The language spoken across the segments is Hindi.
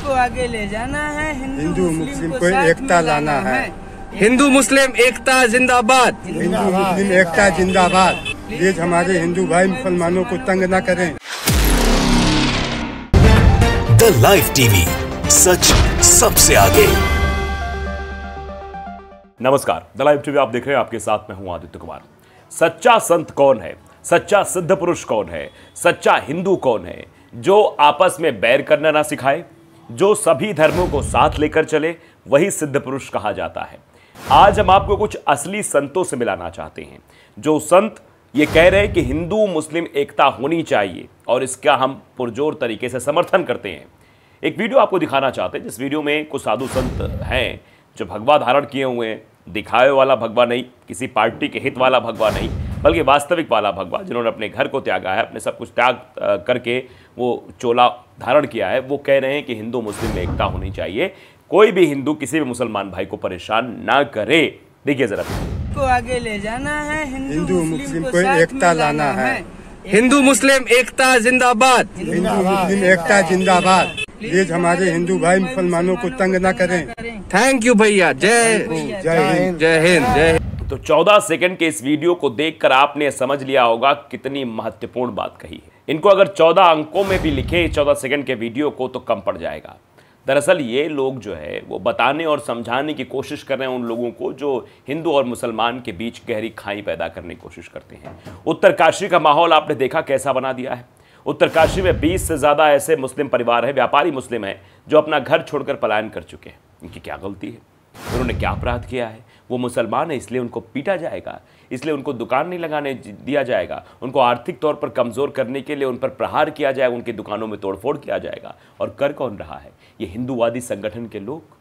को आगे ले जाना है, हिंदू मुस्लिम को एकता लाना है। हिंदू मुस्लिम एकता जिंदाबाद। हिंदू मुस्लिम एकता जिंदाबाद। प्लीज हमारे हिंदू भाई मुसलमानों को तंग न करें। द लाइव टीवी, सच सबसे आगे। नमस्कार, द लाइव टीवी आप देख रहे हैं, आपके साथ मैं हूं आदित्य कुमार। सच्चा संत कौन है? सच्चा सिद्ध पुरुष कौन है? सच्चा हिंदू कौन है? जो आपस में बैर करना ना सिखाए, जो सभी धर्मों को साथ लेकर चले, वही सिद्ध पुरुष कहा जाता है। आज हम आपको कुछ असली संतों से मिलाना चाहते हैं, जो संत ये कह रहे हैं कि हिंदू मुस्लिम एकता होनी चाहिए और इसका हम पुरजोर तरीके से समर्थन करते हैं। एक वीडियो आपको दिखाना चाहते हैं, जिस वीडियो में कुछ साधु संत हैं जो भगवा धारण किए हुए हैं। दिखावे वाला भगवा नहीं, किसी पार्टी के हित वाला भगवा नहीं, बल्कि वास्तविक वाला भगवा, जिन्होंने अपने घर को त्यागा है, अपने सब कुछ त्याग करके वो चोला धारण किया है। वो कह रहे हैं कि हिंदू मुस्लिम में एकता होनी चाहिए, कोई भी हिंदू किसी भी मुसलमान भाई को परेशान ना करे। देखिए जरा, को आगे ले जाना है, हिंदू मुस्लिम को एकता लाना है। हिंदू मुस्लिम एकता जिंदाबाद। हिंदू मुस्लिम एकता जिंदाबाद। प्लीज हमारे हिंदू भाई मुसलमानों को तंग न करें। थैंक यू भैया। जय हिंद। जय हिंद। जय हिंद। तो 14 सेकंड के इस वीडियो को देखकर आपने समझ लिया होगा कितनी महत्वपूर्ण बात कही है। इनको अगर 14 अंकों में भी लिखे 14 सेकंड के वीडियो को तो कम पड़ जाएगा। दरअसल ये लोग जो है वो बताने और समझाने की कोशिश कर रहे हैं उन लोगों को जो हिंदू और मुसलमान के बीच गहरी खाई पैदा करने की कोशिश करते हैं। उत्तरकाशी का माहौल आपने देखा कैसा बना दिया है। उत्तरकाशी में 20 से ज़्यादा ऐसे मुस्लिम परिवार हैं, व्यापारी मुस्लिम हैं, जो अपना घर छोड़कर पलायन कर चुके हैं। इनकी क्या गलती है? उन्होंने क्या अपराध किया है? वो मुसलमान है इसलिए उनको पीटा जाएगा, इसलिए उनको दुकान नहीं लगाने दिया जाएगा, उनको आर्थिक तौर पर कमज़ोर करने के लिए उन पर प्रहार किया जाएगा, उनकी दुकानों में तोड़फोड़ किया जाएगा। और कर कौन रहा है? ये हिंदूवादी संगठन के लोग।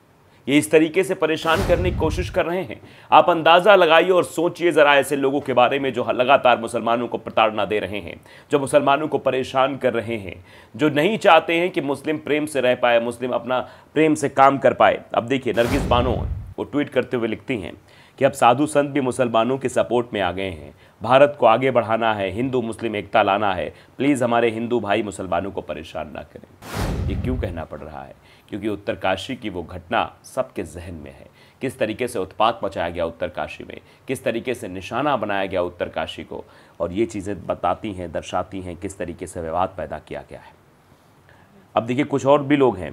ये इस तरीके से परेशान करने की कोशिश कर रहे हैं। आप अंदाज़ा लगाइए और सोचिए ज़रा ऐसे लोगों के बारे में जो लगातार मुसलमानों को प्रताड़ना दे रहे हैं, जो मुसलमानों को परेशान कर रहे हैं, जो नहीं चाहते हैं कि मुस्लिम प्रेम से रह पाए, मुस्लिम अपना प्रेम से काम कर पाए। अब देखिए, नरगिस बानो वो ट्वीट करते हुए लिखती हैं कि अब साधु संत भी मुसलमानों के सपोर्ट में आ गए हैं। भारत को आगे बढ़ाना है, हिंदू मुस्लिम एकता लाना है, प्लीज़ हमारे हिंदू भाई मुसलमानों को परेशान ना करें। ये क्यों कहना पड़ रहा है? क्योंकि उत्तरकाशी की वो घटना सबके जहन में है। किस तरीके से उत्पात मचाया गया उत्तरकाशी में, किस तरीके से निशाना बनाया गया उत्तरकाशी को, और ये चीज़ें बताती हैं, दर्शाती हैं किस तरीके से विवाद पैदा किया गया है। अब देखिए, कुछ और भी लोग हैं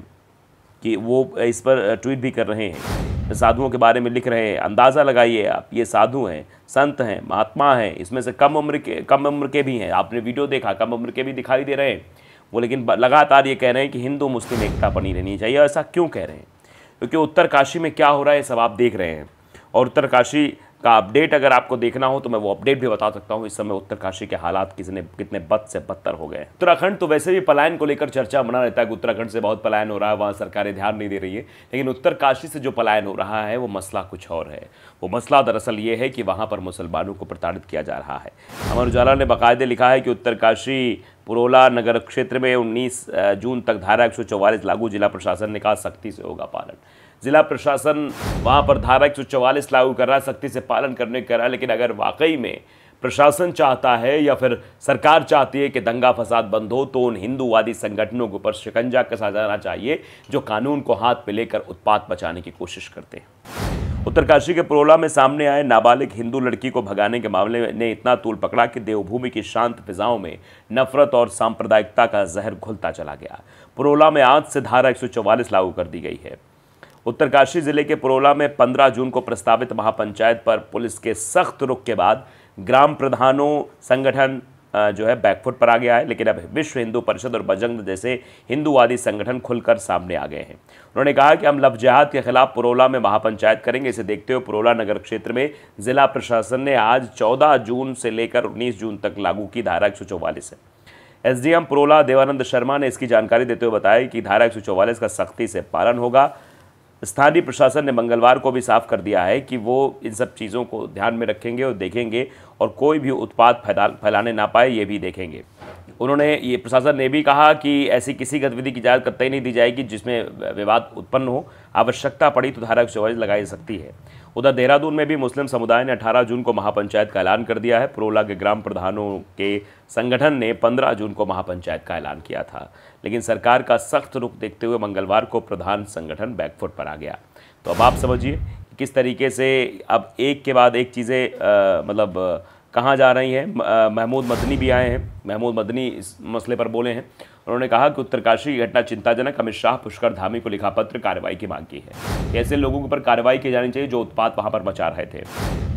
कि वो इस पर ट्वीट भी कर रहे हैं, साधुओं के बारे में लिख रहे हैं। अंदाज़ा लगाइए आप, ये साधु हैं, संत हैं, महात्मा हैं, इसमें से कम उम्र के भी हैं। आपने वीडियो देखा, कम उम्र के भी दिखाई दे रहे हैं वो, लेकिन लगातार ये कह रहे हैं कि हिंदू मुस्लिम एकता बनी रहनी चाहिए। ऐसा क्यों कह रहे हैं? क्योंकि उत्तरकाशी में क्या हो रहा है सब आप देख रहे हैं, और उत्तरकाशी का अपडेट अगर आपको देखना हो तो मैं वो अपडेट भी बता सकता हूँ। इस समय उत्तरकाशी के हालात कितने बद से बदतर हो गए। उत्तराखंड तो वैसे भी पलायन को लेकर चर्चा बना रहता है कि उत्तराखंड से बहुत पलायन हो रहा है, वहाँ सरकारें ध्यान नहीं दे रही है, लेकिन उत्तरकाशी से जो पलायन हो रहा है वो मसला कुछ और है। वो मसला दरअसल ये है कि वहाँ पर मुसलमानों को प्रताड़ित किया जा रहा है। अमर उजाला ने बाकायदे लिखा है कि उत्तरकाशी पुरोला नगर क्षेत्र में 19 जून तक धारा 144 लागू, जिला प्रशासन ने कहा सख्ती से होगा पालन। जिला प्रशासन वहाँ पर धारा 144 लागू कर रहा है, सख्ती से पालन करने कर रहा है। लेकिन अगर वाकई में प्रशासन चाहता है या फिर सरकार चाहती है कि दंगा फसाद बंद हो, तो उन हिंदूवादी संगठनों के ऊपर शिकंजा कसा जाना चाहिए जो कानून को हाथ में लेकर उत्पात मचाने की कोशिश करते हैं। उत्तरकाशी के पुरोला में सामने आए नाबालिग हिंदू लड़की को भगाने के मामले ने इतना तूल पकड़ा कि देवभूमि की शांत फिजाओं में नफरत और सांप्रदायिकता का जहर घुलता चला गया। पुरोला में आज से धारा 144 लागू कर दी गई है। उत्तरकाशी जिले के पुरोला में 15 जून को प्रस्तावित महापंचायत पर पुलिस के सख्त रुख के बाद ग्राम प्रधानों संगठन जो है बैकफुट पर आ गया है। लेकिन अब विश्व हिंदू परिषद और बजरंग जैसे हिंदूवादी संगठन खुलकर सामने आ गए हैं। उन्होंने कहा कि हम लव जिहाद के खिलाफ पुरोला में महापंचायत करेंगे। इसे देखते हुए पुरोला नगर क्षेत्र में जिला प्रशासन ने आज 14 जून से लेकर 19 जून तक लागू की धारा 144 है। एसडीएम पुरोला देवानंद शर्मा ने इसकी जानकारी देते हुए बताया कि धारा 144 का सख्ती से पालन होगा। स्थानीय प्रशासन ने मंगलवार को भी साफ कर दिया है कि वो इन सब चीज़ों को ध्यान में रखेंगे और देखेंगे, और कोई भी उत्पात फैलाने ना पाए ये भी देखेंगे। उन्होंने ये प्रशासन ने भी कहा कि ऐसी किसी गतिविधि की इजाज़त कतई नहीं दी जाएगी जिसमें विवाद उत्पन्न हो। आवश्यकता पड़ी तो धारा 144 लगाई जा सकती है। उधर देहरादून में भी मुस्लिम समुदाय ने 18 जून को महापंचायत का ऐलान कर दिया है। पुरोला के ग्राम प्रधानों के संगठन ने 15 जून को महापंचायत का ऐलान किया था, लेकिन सरकार का सख्त रुख देखते हुए मंगलवार को प्रधान संगठन बैकफुट पर आ गया। तो अब आप समझिए किस तरीके से अब एक के बाद एक चीज़ें मतलब कहाँ जा रही हैं। महमूद मदनी भी आए हैं। महमूद मदनी इस मसले पर बोले हैं। उन्होंने कहा कि उत्तरकाशी की घटना चिंताजनक। अमित शाह पुष्कर धामी को लिखा पत्र, कार्रवाई की मांग की है। ऐसे लोगों के ऊपर कार्रवाई की जानी चाहिए जो उत्पात वहां पर मचा रहे थे।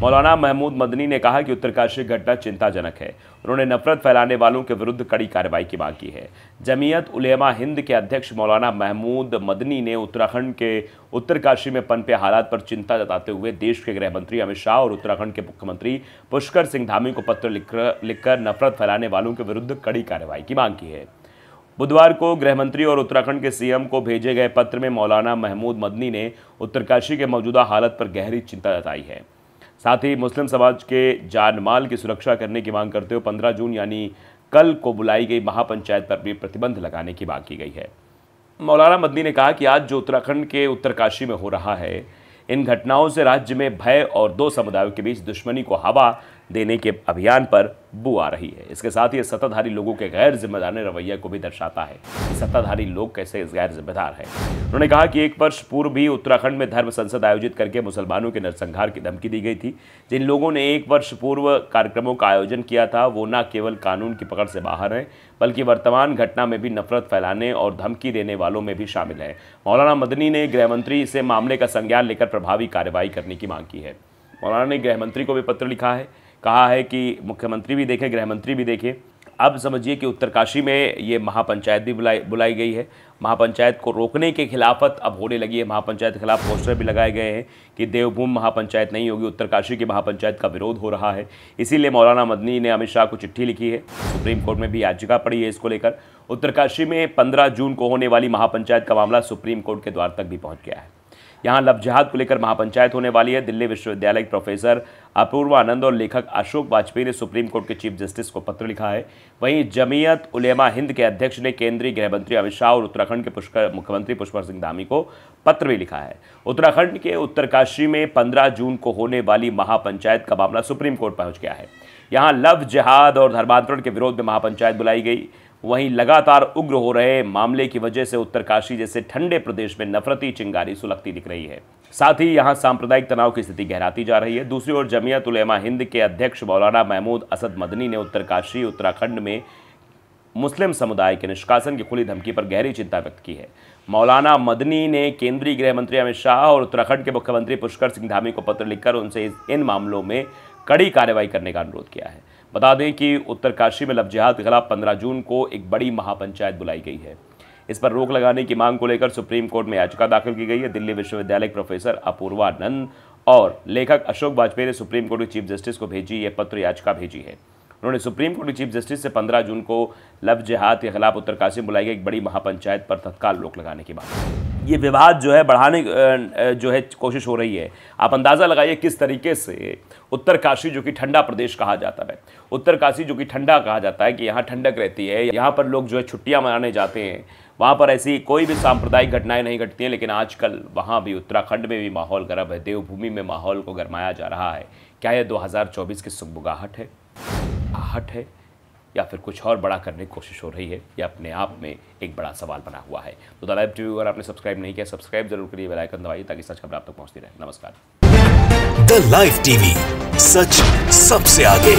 मौलाना महमूद मदनी ने कहा कि उत्तरकाशी की घटना चिंताजनक है। उन्होंने नफरत फैलाने वालों के विरुद्ध कड़ी कार्रवाई की मांग की है। जमीयत उलेमा हिंद के अध्यक्ष मौलाना महमूद मदनी ने उत्तराखंड के उत्तरकाशी में पनपे हालात पर चिंता जताते हुए देश के गृह मंत्री अमित शाह और उत्तराखंड के मुख्यमंत्री पुष्कर सिंह धामी को पत्र लिखकर नफरत फैलाने वालों के विरुद्ध कड़ी कार्रवाई की मांग की है। बुधवार को गृह मंत्री और उत्तराखंड के सीएम को भेजे गए पत्र में मौलाना महमूद मदनी ने उत्तरकाशी के मौजूदा हालत पर गहरी चिंता जताई है। साथ ही मुस्लिम समाज के जान माल की सुरक्षा करने की मांग करते हुए 15 जून यानी कल को बुलाई गई महापंचायत पर भी प्रतिबंध लगाने की मांग की गई है। मौलाना मदनी ने कहा कि आज जो उत्तराखंड के उत्तरकाशी में हो रहा है, इन घटनाओं से राज्य में भय और दो समुदायों के बीच दुश्मनी को हवा देने के अभियान पर बू आ रही है। इसके साथ ही सत्ताधारी लोगों के गैर जिम्मेदार रवैये को भी दर्शाता है कि सत्ताधारी लोग कैसे गैर जिम्मेदार हैं। उन्होंने कहा कि 1 वर्ष पूर्व भी उत्तराखंड में धर्म संसद आयोजित करके मुसलमानों के नरसंहार की धमकी दी गई थी। जिन लोगों ने 1 वर्ष पूर्व कार्यक्रमों का आयोजन किया था वो न केवल कानून की पकड़ से बाहर हैं, बल्कि वर्तमान घटना में भी नफरत फैलाने और धमकी देने वालों में भी शामिल हैं। मौलाना मदनी ने गृह मंत्री से मामले का संज्ञान लेकर प्रभावी कार्रवाई करने की मांग की है। मौलाना ने गृह मंत्री को भी पत्र लिखा है, कहा है कि मुख्यमंत्री भी देखें, गृह मंत्री भी देखें। अब समझिए कि उत्तरकाशी में ये महापंचायत भी बुलाई गई है। महापंचायत को रोकने के खिलाफत अब होने लगी है। महापंचायत के खिलाफ पोस्टर भी लगाए गए हैं कि देवभूमि महापंचायत नहीं होगी, उत्तरकाशी की महापंचायत का विरोध हो रहा है। इसीलिए मौलाना मदनी ने अमित शाह को चिट्ठी लिखी है। सुप्रीम कोर्ट में भी याचिका पड़ी है इसको लेकर। उत्तरकाशी में 15 जून को होने वाली महापंचायत का मामला सुप्रीम कोर्ट के द्वार तक भी पहुँच गया है। यहाँ लव जिहाद को लेकर महापंचायत होने वाली है। दिल्ली विश्वविद्यालय के प्रोफेसर अपूर्वा आनंद और लेखक अशोक वाजपेयी ने सुप्रीम कोर्ट के चीफ जस्टिस को पत्र लिखा है। वहीं जमीयत उलेमा हिंद के अध्यक्ष ने केंद्रीय गृह मंत्री अमित शाह और उत्तराखंड के मुख्यमंत्री पुष्कर सिंह धामी को पत्र भी लिखा है। उत्तराखंड के उत्तरकाशी में 15 जून को होने वाली महापंचायत का मामला सुप्रीम कोर्ट पहुंच गया है। यहाँ लव जिहाद और धर्मांतरण के विरोध में महापंचायत बुलाई गई। वहीं लगातार उग्र हो रहे मामले की वजह से उत्तरकाशी जैसे ठंडे प्रदेश में नफरती चिंगारी सुलगती दिख रही है। साथ ही यहां सांप्रदायिक तनाव की स्थिति गहराती जा रही है। दूसरी ओर जमीयत उलेमा हिंद के अध्यक्ष मौलाना महमूद असद मदनी ने उत्तरकाशी उत्तराखंड में मुस्लिम समुदाय के निष्कासन की खुली धमकी पर गहरी चिंता व्यक्त की है। मौलाना मदनी ने केंद्रीय गृह मंत्री अमित शाह और उत्तराखंड के मुख्यमंत्री पुष्कर सिंह धामी को पत्र लिखकर उनसे इन मामलों में कड़ी कार्रवाई करने का अनुरोध किया है। बता दें कि उत्तरकाशी में लव जिहाद के खिलाफ 15 जून को एक बड़ी महापंचायत बुलाई गई है। इस पर रोक लगाने की मांग को लेकर सुप्रीम कोर्ट में याचिका दाखिल की गई है। दिल्ली विश्वविद्यालय के प्रोफेसर अपूर्वा आनंद और लेखक अशोक वाजपेयी ने सुप्रीम कोर्ट के चीफ जस्टिस को भेजी ये पत्र याचिका भेजी है। उन्होंने सुप्रीम कोर्ट के चीफ जस्टिस से 15 जून को लव जिहाद के खिलाफ उत्तरकाशी में बुलाई गई एक बड़ी महापंचायत पर तत्काल रोक लगाने की बात। ये विवाद जो है बढ़ाने जो है कोशिश हो रही है। आप अंदाज़ा लगाइए किस तरीके से उत्तरकाशी जो कि ठंडा प्रदेश कहा जाता है, उत्तरकाशी जो कि ठंडा कहा जाता है कि यहाँ ठंडक रहती है, यहाँ पर लोग जो है छुट्टियाँ मनाने जाते हैं, वहाँ पर ऐसी कोई भी सांप्रदायिक घटनाएं नहीं घटती हैं। लेकिन आजकल वहाँ भी उत्तराखंड में भी माहौल गर्म है। देवभूमि में माहौल को गरमाया जा रहा है। क्या यह 2024 की सुगबुगाहट है, आहट है, या फिर कुछ और बड़ा करने की कोशिश हो रही है? यह अपने आप में एक बड़ा सवाल बना हुआ है। तो द लाइव टीवी अगर आपने सब्सक्राइब नहीं किया, सब्सक्राइब जरूर करिए, बेल आइकन दबाइए ताकि सच खबर आप तक पहुंचती रहे। नमस्कार। द लाइव टीवी, सच सबसे आगे।